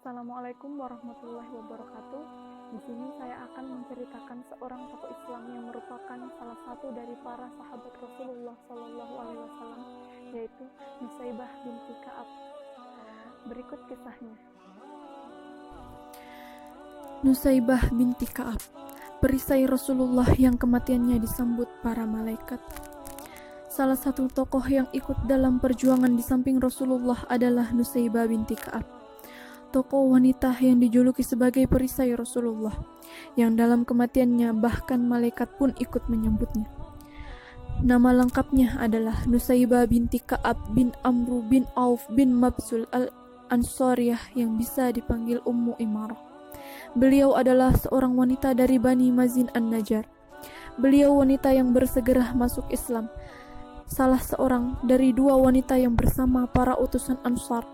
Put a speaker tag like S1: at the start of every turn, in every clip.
S1: Assalamualaikum warahmatullahi wabarakatuh. Di sini saya akan menceritakan seorang tokoh Islam yang merupakan salah satu dari para sahabat Rasulullah Shallallahu Alaihi Wasallam, yaitu Nusaybah binti Ka'ab. Berikut kisahnya.
S2: Nusaybah binti Ka'ab, perisai Rasulullah yang kematiannya disambut para malaikat. Salah satu tokoh yang ikut dalam perjuangan di samping Rasulullah adalah Nusaybah binti Ka'ab, tokoh wanita yang dijuluki sebagai perisai Rasulullah, yang dalam kematiannya bahkan malaikat pun ikut menyambutnya. Nama lengkapnya adalah Nusaybah binti Ka'ab bin Amru bin Auf bin Mabsul al-Ansariyah yang bisa dipanggil Ummu Imarah. Beliau adalah seorang wanita dari Bani Mazin an-Najjar. Beliau wanita yang bersegera masuk Islam, salah seorang dari dua wanita yang bersama para utusan Ansar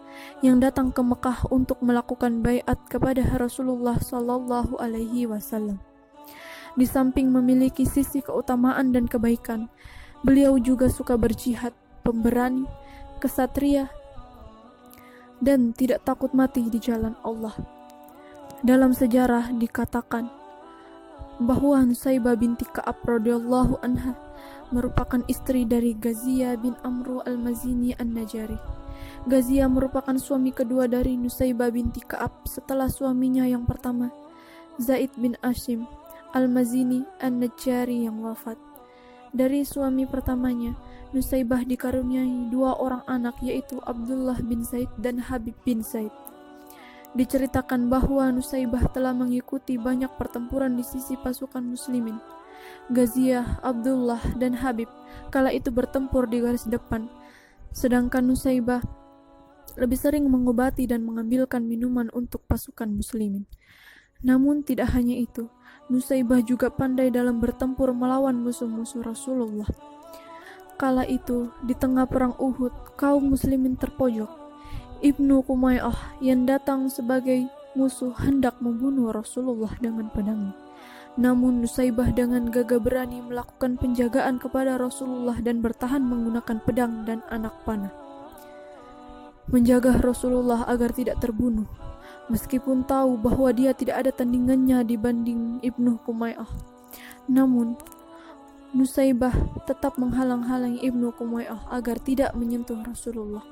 S2: yang datang ke Mekah untuk melakukan baiat kepada Rasulullah Shallallahu Alaihi Wasallam. Di samping memiliki sisi keutamaan dan kebaikan, beliau juga suka berjihad, pemberani, kesatria, dan tidak takut mati di jalan Allah. Dalam sejarah dikatakan bahwa Nusaybah binti Ka'ab radhiyallahu anha merupakan istri dari Ghaziyah bin Amru al-Mazini an-Najjari. Ghaziyah merupakan suami kedua dari Nusaybah binti Ka'ab setelah suaminya yang pertama, Zaid bin Ashim al-Mazini an-Najjari, yang wafat. Dari suami pertamanya, Nusaybah dikaruniai dua orang anak, yaitu Abdullah bin Zaid dan Habib bin Zaid. Diceritakan bahwa Nusaybah telah mengikuti banyak pertempuran di sisi pasukan muslimin. Ghaziyah, Abdullah, dan Habib kala itu bertempur di garis depan, sedangkan Nusaybah lebih sering mengobati dan mengambilkan minuman untuk pasukan muslimin. Namun tidak hanya itu, Nusaybah juga pandai dalam bertempur melawan musuh-musuh Rasulullah. Kala itu, di tengah perang Uhud, kaum muslimin terpojok. Ibnu Qumayyah yang datang sebagai musuh hendak membunuh Rasulullah dengan pedangnya. Namun Nusaybah dengan gagah berani melakukan penjagaan kepada Rasulullah dan bertahan menggunakan pedang dan anak panah, menjaga Rasulullah agar tidak terbunuh, meskipun tahu bahwa dia tidak ada tandingannya dibanding Ibnu Qumayyah. Namun Nusaybah tetap menghalang-halangi Ibnu Qumayyah agar tidak menyentuh Rasulullah.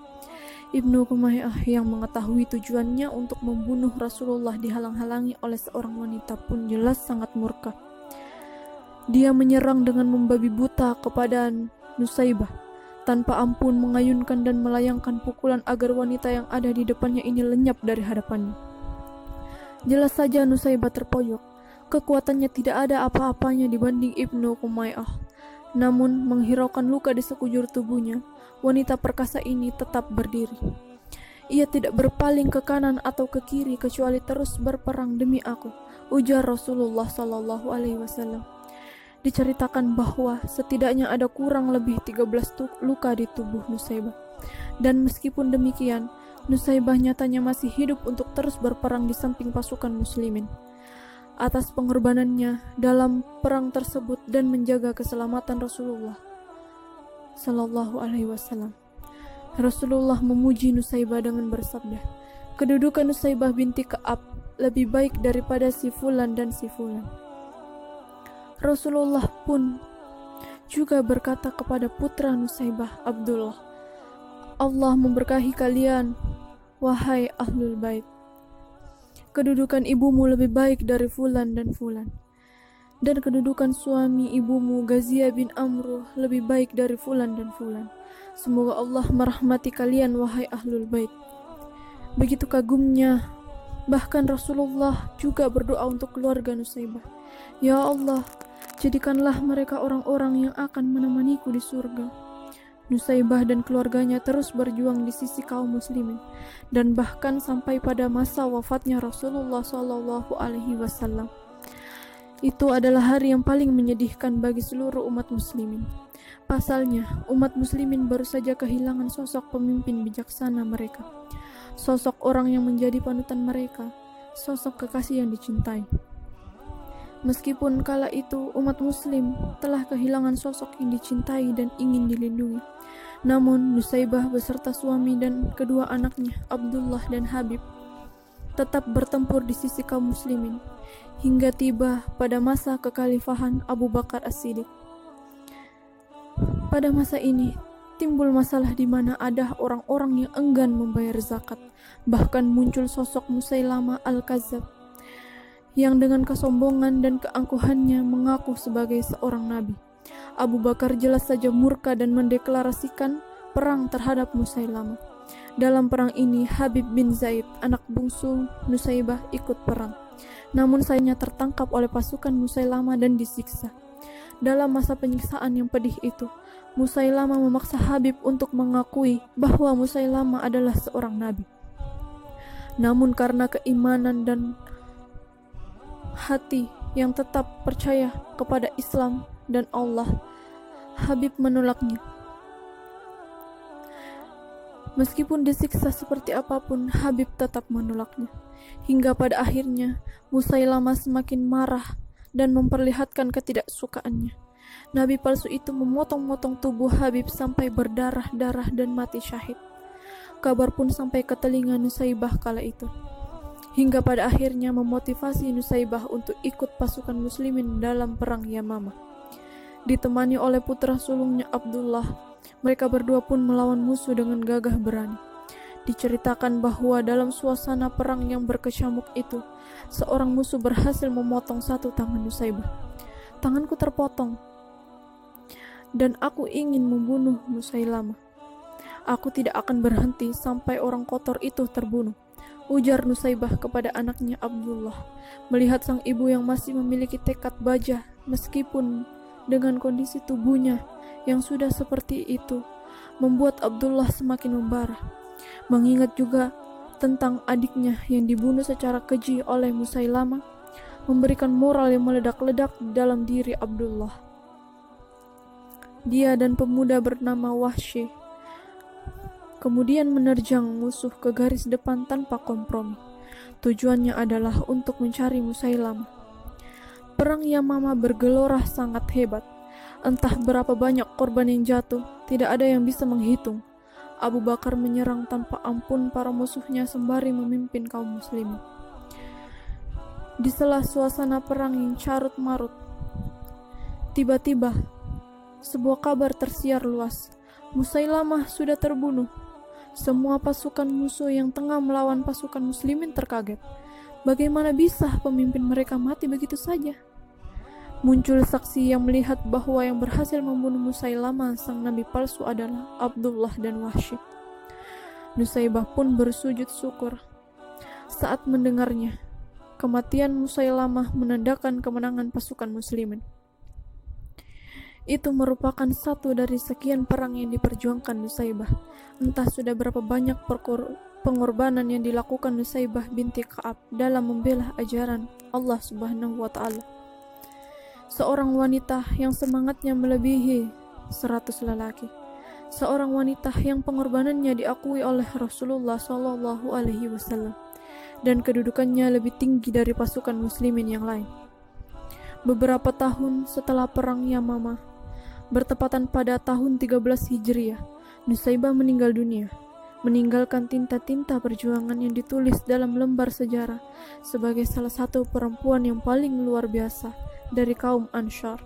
S2: Ibnu Qumayyah yang mengetahui tujuannya untuk membunuh Rasulullah dihalang-halangi oleh seorang wanita pun jelas sangat murka. Dia menyerang dengan membabi buta kepada Nusaybah, tanpa ampun mengayunkan dan melayangkan pukulan agar wanita yang ada di depannya ini lenyap dari hadapannya. Jelas saja Nusaybah terpojok. Kekuatannya tidak ada apa-apanya dibanding Ibnu Qumayyah. Namun menghiraukan luka di sekujur tubuhnya, wanita perkasa ini tetap berdiri. Ia tidak berpaling ke kanan atau ke kiri kecuali terus berperang demi aku, ujar Rasulullah Shallallahu Alaihi Wasallam. Diceritakan bahwa setidaknya ada kurang lebih 13 luka di tubuh Nusaybah. Dan meskipun demikian, Nusaybah nyatanya masih hidup untuk terus berperang di samping pasukan muslimin. Atas pengorbanannya dalam perang tersebut dan menjaga keselamatan Rasulullah Sallallahu Alaihi Wasallam, Rasulullah memuji Nusaybah dengan bersabda, kedudukan Nusaybah binti Ka'ab lebih baik daripada si fulan dan si fulan. Rasulullah pun juga berkata kepada putra Nusaybah, Abdullah, Allah memberkahi kalian, wahai ahlul bait. Kedudukan ibumu lebih baik dari fulan dan fulan, dan kedudukan suami ibumu Ghaziyah bin Amru lebih baik dari fulan dan fulan. Semoga Allah merahmati kalian, wahai ahlul bait. Begitu kagumnya, bahkan Rasulullah juga berdoa untuk keluarga Nusaybah. Ya Allah, jadikanlah mereka orang-orang yang akan menemaniku di surga. Nusaybah dan keluarganya terus berjuang di sisi kaum muslimin, dan bahkan sampai pada masa wafatnya Rasulullah Shallallahu Alaihi Wasallam. Itu adalah hari yang paling menyedihkan bagi seluruh umat muslimin. Pasalnya, umat muslimin baru saja kehilangan sosok pemimpin bijaksana mereka, sosok orang yang menjadi panutan mereka, sosok kekasih yang dicintai. Meskipun kala itu umat muslim telah kehilangan sosok yang dicintai dan ingin dilindungi, namun Nusaybah beserta suami dan kedua anaknya Abdullah dan Habib tetap bertempur di sisi kaum muslimin hingga tiba pada masa kekhalifahan Abu Bakar As-Siddiq. Pada masa ini timbul masalah di mana ada orang-orang yang enggan membayar zakat. Bahkan muncul sosok Musailama Al-Kadzab yang dengan kesombongan dan keangkuhannya mengaku sebagai seorang nabi. Abu Bakar jelas saja murka dan mendeklarasikan perang terhadap Musailama. Dalam perang ini Habib bin Zaid, anak bungsu Nusaibah, ikut perang. Namun sayangnya tertangkap oleh pasukan Musailama dan disiksa. Dalam masa penyiksaan yang pedih itu, Musailama memaksa Habib untuk mengakui bahwa Musailama adalah seorang nabi. Namun karena keimanan dan hati yang tetap percaya kepada Islam dan Allah, Habib menolaknya. Meskipun disiksa seperti apapun, Habib tetap menolaknya. Hingga pada akhirnya Musailama semakin marah dan memperlihatkan ketidaksukaannya. Nabi palsu itu memotong-motong tubuh Habib sampai berdarah-darah dan mati syahid. Kabar pun sampai ke telinga Nusaibah kala itu. Hingga pada akhirnya memotivasi Nusaibah untuk ikut pasukan muslimin dalam perang Yamamah. Ditemani oleh putra sulungnya Abdullah, mereka berdua pun melawan musuh dengan gagah berani. Diceritakan bahwa dalam suasana perang yang berkecamuk itu, seorang musuh berhasil memotong satu tangan Nusaibah. Tanganku terpotong, dan aku ingin membunuh Musailama. Aku tidak akan berhenti sampai orang kotor itu terbunuh, ujar Nusaibah kepada anaknya Abdullah. Melihat sang ibu yang masih memiliki tekad baja meskipun dengan kondisi tubuhnya yang sudah seperti itu, membuat Abdullah semakin membara. Mengingat juga tentang adiknya yang dibunuh secara keji oleh Musailama, memberikan moral yang meledak-ledak dalam diri Abdullah. Dia dan pemuda bernama Wahsy kemudian menerjang musuh ke garis depan tanpa kompromi. Tujuannya adalah untuk mencari Musailama. Perang Yamamah bergelora sangat hebat. Entah berapa banyak korban yang jatuh, tidak ada yang bisa menghitung. Abu Bakar menyerang tanpa ampun para musuhnya sembari memimpin kaum muslimin. Di sela suasana perang yang carut marut, tiba-tiba sebuah kabar tersiar luas. Musailamah sudah terbunuh. Semua pasukan musuh yang tengah melawan pasukan muslimin terkaget. Bagaimana bisa pemimpin mereka mati begitu saja? Muncul saksi yang melihat bahwa yang berhasil membunuh Musailama sang nabi palsu adalah Abdullah dan Wahsy. Nusaibah pun bersujud syukur saat mendengarnya. Kematian Musailamah menandakan kemenangan pasukan muslimin. Itu merupakan satu dari sekian perang yang diperjuangkan Nusaibah. Entah sudah berapa banyak pengorbanan yang dilakukan Nusaibah binti Ka'ab dalam membela ajaran Allah Subhanahu wa Ta'ala. Seorang wanita yang semangatnya melebihi 100 lelaki. Seorang wanita yang pengorbanannya diakui oleh Rasulullah Shallallahu Alaihi Wasallam dan kedudukannya lebih tinggi dari pasukan muslimin yang lain. Beberapa tahun setelah perang Yamamah, bertepatan pada tahun 13 Hijriah, Nusaibah meninggal dunia, meninggalkan tinta-tinta perjuangan yang ditulis dalam lembar sejarah sebagai salah satu perempuan yang paling luar biasa dari kaum Ansyar.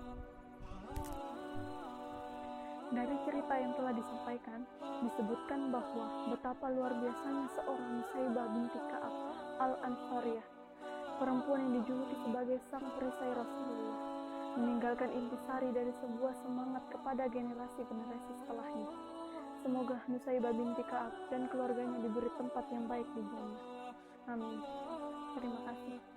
S1: Dari cerita yang telah disampaikan, disebutkan bahwa betapa luar biasanya seorang Nusaibah binti Ka'ab al-Ansariyah, perempuan yang dijuluki sebagai sang perisai Rasulullah, meninggalkan intisari dari sebuah semangat kepada generasi-generasi setelahnya. Semoga Nusaibah binti Ka'ab dan keluarganya diberi tempat yang baik di jannah. Amin. Terima kasih.